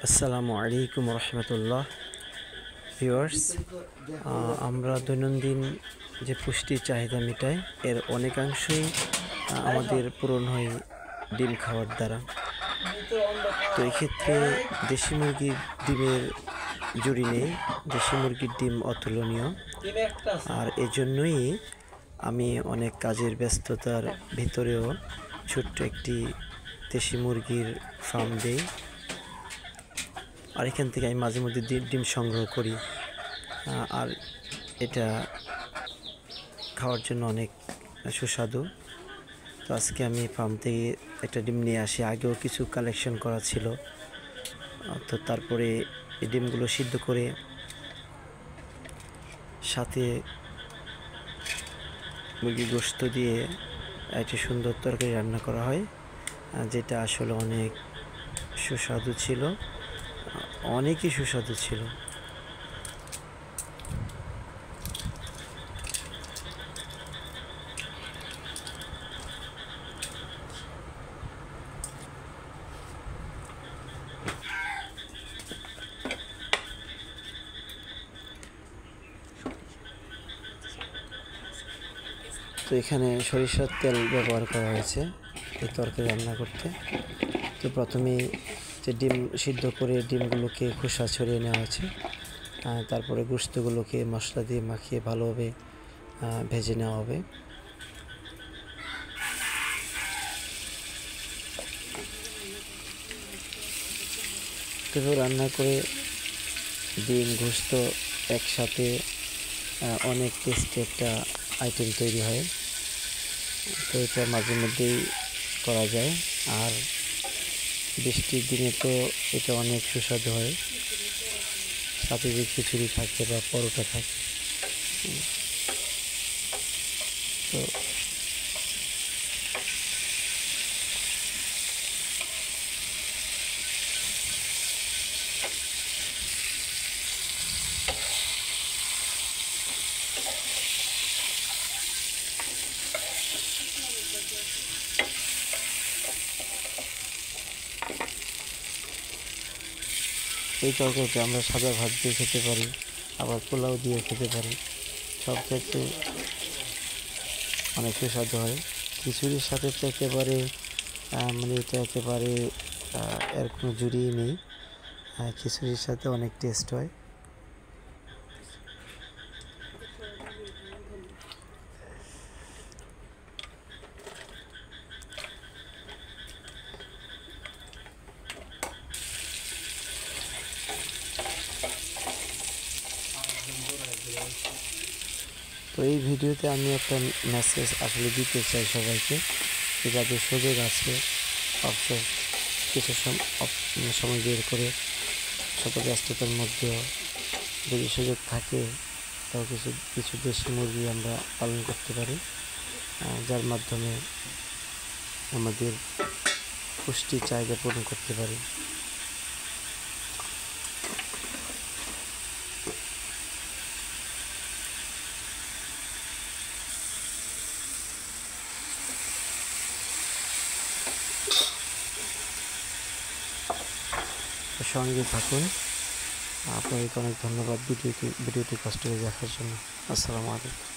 আসসালামু আলাইকুম রহমতুল্লাহ। ভিউয়ার্স, আমরা দৈনন্দিন যে পুষ্টির চাহিদা মেটাই এর অনেকাংশই আমাদের পূরণ হয় ডিম খাওয়ার দ্বারা। তো এক্ষেত্রে দেশি মুরগির ডিমের জুড়ি নেই। দেশি মুরগির ডিম অতুলনীয়, আর এজন্যই আমি অনেক কাজের ব্যস্ততার ভিতরেও ছোট্ট একটি দেশি মুরগির ফার্ম দিই। আর এখান থেকে আমি মাঝে মধ্যে ডিম সংগ্রহ করি, আর এটা খাওয়ার জন্য অনেক সুস্বাদু। তো আজকে আমি ফার্ম থেকে একটা ডিম নিয়ে আসি। আগেও কিছু কালেকশন করা ছিল, তো তারপরে এই ডিমগুলো সিদ্ধ করে সাথে মুরগির গোশত দিয়ে একটি সুন্দর তরকারি রান্না করা হয়, যেটা আসলে অনেক সুস্বাদু ছিল, অনেকই সুস্বাদু ছিল। তো এখানে সরিষার তেল ব্যবহার করা হয়েছে এই তরকারি রান্না করতে। তো প্রথমেই যে ডিম সিদ্ধ করে ডিমগুলোকে খোসা ছড়িয়ে নেওয়া হয়েছে, তারপরে গোশতগুলোকে মশলা দিয়ে মাখিয়ে ভালোভাবে ভেজে নেওয়া হবে। তো রান্না করে ডিম গোশত একসাথে অনেক টেস্টি একটা আইটেম তৈরি হয়। তো এটা মাঝে মধ্যেই করা যায়, আর বৃষ্টির দিনে তো এটা অনেক সুস্বাদু হয়। সাথে যে খিচুড়ি থাকে বা পরোটা থাকে, তো এই তরকারিটা আমরা সাদা ভাত দিয়ে খেতে পারি, আবার পোলাও দিয়ে খেতে পারি। সব ক্ষেত্রে অনেক সুস্বাদু হয়। খিচুড়ির সাথে তো একেবারে এটা একেবারে এর কোনো জুড়িই নেই। খিচুড়ির সাথে অনেক টেস্ট হয়। তো এই ভিডিওতে আমি একটা মেসেজ আসলে দিতে চাই সবাইকে, যে যাদের সুযোগ আছে অবসর কিছু সময় বের করে শত ব্যস্ততার মধ্যেও যদি সুযোগ থাকে, তাও কিছু দেশি মুরগি আমরা পালন করতে পারি, যার মাধ্যমে আমাদের পুষ্টির চাহিদা পূরণ করতে পারি। সঙ্গে থাকুন। আপনাকে অনেক ধন্যবাদ ভিডিওটি কষ্ট করে দেখার জন্য। আসসালামু আলাইকুম।